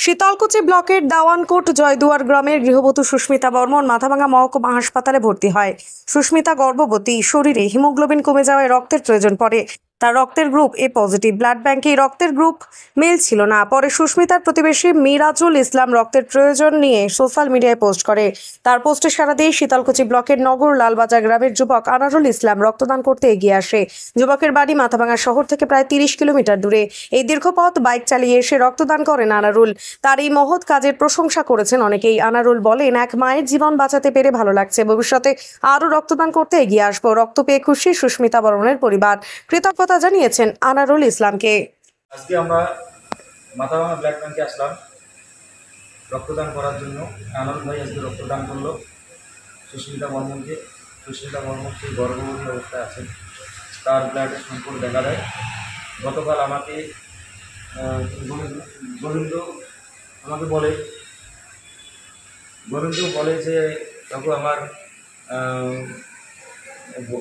শীতলকুচি ব্লকের দাওয়ানকোট জয়দুয়ার গ্রামের গৃহবধূ সুস্মিতা বর্মন মাথাভাঙা মহকুমা হাসপাতালে ভর্তি হয়। সুস্মিতা গর্ভবতী, শরীরে হিমোগ্লোবিন কমে যাওয়ায় রক্তের প্রয়োজন পড়ে। তার রক্তের গ্রুপ এ পজিটিভ। ব্লাড ব্যাংকে রক্তের গ্রুপ মেল ছিল না। পরে সুস্মিতার প্রতিবেশী মিরাজুল ইসলাম রক্তের প্রয়োজন নিয়ে সোশ্যাল মিডিয়ায় পোস্ট করে। তার পোস্টে সাড়া দিয়ে শীতলকুচি ব্লকের নগর লালবাজার গ্রামের যুবক আনারুল ইসলাম রক্তদান করতে এগিয়ে আসে। যুবকের বাড়ি মাথাভাঙা শহর থেকে প্রায় 30 কিলোমিটার দূরে। এই দীর্ঘ পথ বাইক চালিয়ে এসে রক্তদান করেন আনারুল। তার এই মহৎ কাজের প্রশংসা করেছেন অনেকেই। আনারুল বলেন, এক মায়ের জীবন বাঁচাতে পেরে ভালো লাগছে। ভবিষ্যতে আরও রক্তদান করতে এগিয়ে আসবো। রক্ত পেয়ে খুশি সুস্মিতা বর্মনের পরিবার। কৃতজ্ঞতা জানিয়েছেন আনারুল ইসলামকে। আজকে আমরা মাথাভাঙা ব্লাড ব্যাংকে আসলাম রক্তদান করার জন্য। আনারুল ভাই আজকে রক্তদান করলো সুস্মিতা বর্মনকে। সুস্মিতা বর্মন সেই গর্ভবতী অবস্থায় আছেন, তার ব্লাডের সংকট দেখা দেয়। গতকাল আমাকে গোবিন্দ বলে যে কাকু আমার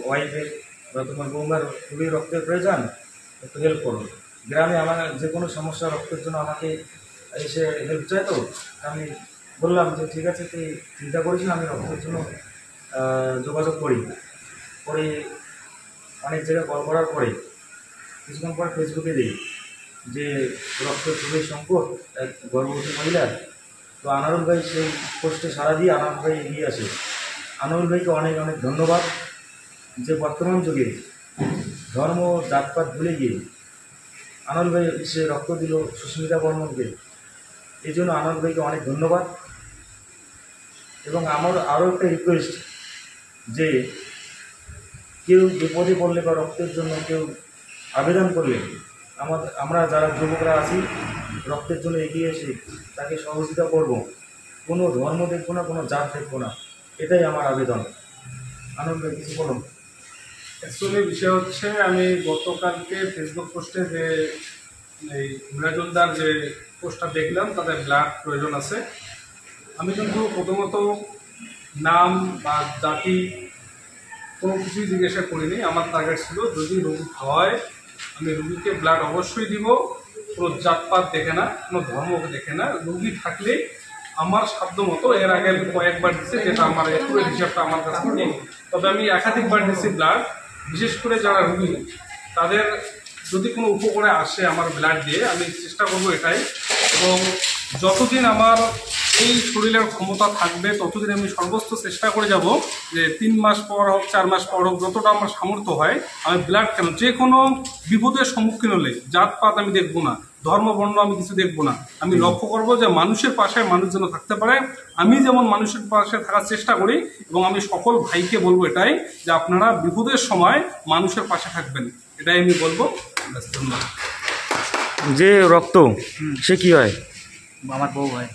ওয়াইফের বা তোমার বৌমার খুবই রক্তের প্রয়োজন, একটু হেল্প করো। গ্রামে আমার যে কোনো সমস্যা রক্তের জন্য আমাকে এসে হেল্প চাই, তো আমি বললাম যে ঠিক আছে, তুই চিন্তা করিস না, আমি রক্তের জন্য যোগাযোগ করি। পরে অনেক জায়গায় কল করার পরে কিছুক্ষণ পর ফেসবুকে দিই যে রক্তের খুবই সংকট এক গর্ভবতী মহিলার। তো আনারুল ভাই সেই পোস্টে সাড়া দিয়ে আনারুল ভাই এগিয়ে আসে। আনারুল ভাইকে অনেক অনেক ধন্যবাদ, যে বর্তমান যুগে ধর্ম জাতপাত ভুলে গিয়ে আনারুল ভাই সে রক্ত দিল সুস্মিতা বর্মনকে। এই জন্য আনারুল ভাইকে অনেক ধন্যবাদ। এবং আমার আরও একটা রিকোয়েস্ট, যে কেউ বিপদে পড়লে বা রক্তের জন্য কেউ আবেদন করলে আমরা যারা যুবকরা আছি রক্তের জন্য এগিয়ে এসে তাকে সহযোগিতা করব। কোনো ধর্ম দেখবো না, কোনো জাত দেখবো না, এটাই আমার আবেদন। আনন্দ ভাই কিছু বলুন। অ্যাকচুয়ালি বিষয় হচ্ছে, আমি গতকালকে ফেসবুক পোস্টে যে এই মিরাজুলদার যে পোস্টটা দেখলাম, তাদের ব্লাড প্রয়োজন আছে। আমি কিন্তু প্রথমত নাম বা জাতি কোনো কিছুই জিজ্ঞাসা করিনি। আমার টার্গেট ছিল, যদি রোগী হয় আমি রুগীকে ব্লাড অবশ্যই দিব। কোনো জাতপাত দেখে না, কোনো ধর্মকে দেখে না। রুগী থাকলেই আমার সাধ্য মতো, এর আগে আমি কয়েকবার দিচ্ছি, যেটা আমার একুরেট হিসাবটা আমার কাছে নেই, তবে আমি একাধিকবার দিচ্ছি ব্লাড। বিশেষ করে যারা রুগী, তাদের যদি কোনো উপকারে আসে আমার ব্লাড দিয়ে, আমি চেষ্টা করব এটাই। এবং যতদিন আমার এই শরীরের ক্ষমতা থাকবে ততদিন আমি সর্বোচ্চ চেষ্টা করে যাব যে 3 মাস পর হোক, 4 মাস পর হোক, যতটা আমার সামর্থ্য হয় আমি ব্লাড কেন যে কোনো বিপদের সম্মুখীন হলে জাতপাত আমি দেখব না, ধর্ম বর্ণ আমি কিছু দেখব না। আমি লক্ষ্য করব যে মানুষের পাশে মানুষ যেন থাকতে পারে। আমি যেমন মানুষের পাশে থাকার চেষ্টা করি, এবং আমি সকল ভাইকে বলবো এটাই, যে আপনারা বিপদের সময় মানুষের পাশে থাকবেন, এটাই আমি বলবো। ধন্যবাদ। যে রক্ত সে কি হয়? আমার বউ ভাই।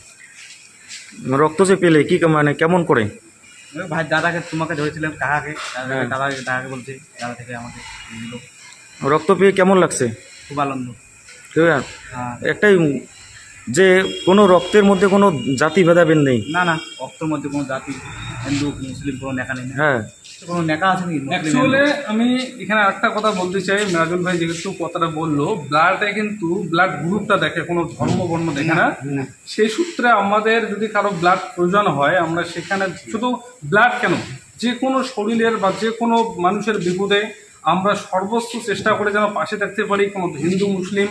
রক্ত যে পেলে কি মানে কেমন করে? ভাই দাদাকে তোমাকে ধরেছিলাম, কাকাকে দাদাকে বলছে, দাদা থেকে আমাকে দিল। রক্ত পেয়ে কেমন লাগছে? খুব আনন্দ। একটাই, যে কোনো রক্তের মধ্যে কোনো জাতি ভেদাভেদ নেই। না না, রক্তের মধ্যে কোনো জাতি, হিন্দু মুসলিম কোনো নেকা নেই। হ্যাঁ, কোনো নেকা আছে নাকি? অ্যাকচুয়ালি আমি এখানে একটা কথা বলতে চাই। মিরাজুল ভাই যেহেতু কথাটা বললো, ব্লাডে কিন্তু ব্লাড গ্রুপটা দেখে, কোনো ধর্ম বর্ণ দেখে না। সেই সূত্রে আমাদের যদি কারো ব্লাড প্রয়োজন হয়, আমরা সেখানে শুধু ব্লাড কেন, যে কোনো শরীরের বা যে কোনো মানুষের বিপদে আমরা সর্বোচ্চ চেষ্টা করে যেন পাশে থাকতে পারি। কোনো হিন্দু মুসলিম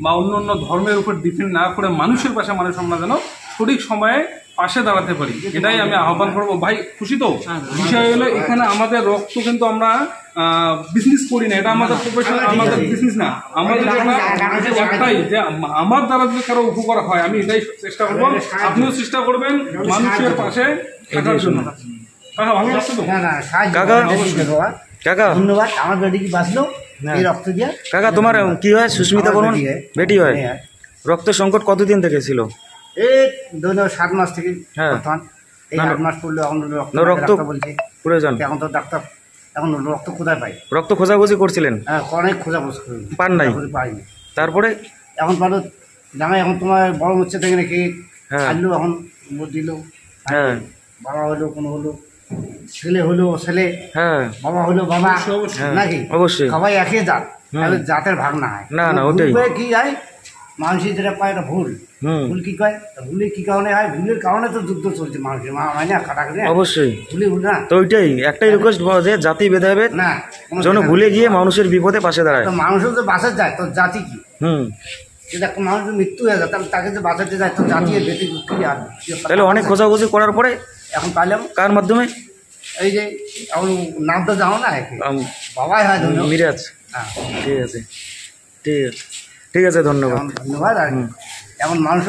বা অন্য অন্য ধর্মের উপর ডিপেন্ড না করে মানুষের পাশে মানুষ আমরা যেন সঠিক সময়ে পাশে দাঁড়াতে পারি, এটাই আমি আহ্বান করবো। ভাই খুশি তো? বিষয় হলো, এখানে আমাদের রক্ত কিন্তু আমরা বিজনেস করি না, এটা আমাদের প্রফেশন, আমাদের বিজনেস না। আমাদের একটাই, যে আমার দ্বারা যদি কারো উপকার হয় আমি এটাই চেষ্টা করবো। আপনিও চেষ্টা করবেন মানুষের পাশে থাকার জন্য। কাকা ভালো লাগছে তো? কাকা ধন্যবাদ। আমার বেটি কি বাঁচলো এই রক্ত দিয়ে। কাকা তোমার কি হয়? সুস্মিতা বর্মন বেটি হয়। রক্তের সংকট কতদিন থেকে ছিল? এই 7 মাস থেকে। হ্যাঁ, এই 8 মাস পড়লো, এখন রক্ত বলছে প্রয়োজন। এখন তো ডাক্তার, এখন রক্ত কোথায় পাই? রক্ত খোঁজাখুঁজি করছিলেন? হ্যাঁ, অনেক খোঁজাখুঁজি পান নাই? পাইনি। তারপরে এখন পারো জামাই, এখন তোমার বড় হচ্ছে থেকে নাকি আনলো, এখন দিল। হ্যাঁ, বাবা হলো, কোনো হলো ছেলে হলো ছেলে, হ্যাঁ, বাবা হলো বাবা, নাকি অবশ্যই সবাই একই জাত, তাহলে জাতের ভাগ না হয়। না না, ওটাই কি হয় মানুষের যেটা পায় এটা ভুল। হুম। ভুল কি কয় ভুলে কি কারণে হয় ভুলের কারণে তো যুদ্ধ চলছে মানুষের মানে না কাটাকাটি না অবশ্যই। ভুল না তো ওইটাই একটাই রিকোয়েস্ট যে জাতি ভেদাভেদ না কোনো যেন ভেদাভেদ ভুলে গিয়ে না। মানুষের বিপদে পাশে দাঁড়ায়। তো মানুষও যে বাঁচা যায় তোর জাতি কি হুম। যদি একটা মানুষ যদি মৃত্যু হয়ে যায় তাহলে তাকে যে বাঁচাতে যায় তোর জাতি এর ভেতরে কি আর কি আর তাহলে অনেক খোঁজাখুঁজি করার পরে এখন পাইলাম কার মাধ্যমে? এই যে এখন নামটা জানো না একে আম, বাবাই হয় ধন্য মিরাজ। হ্যাঁ ঠিক আছে, ঠিক আছে, ঠিক আছে, ধন্যবাদ। ধন্যবাদ আর এমন মানুষ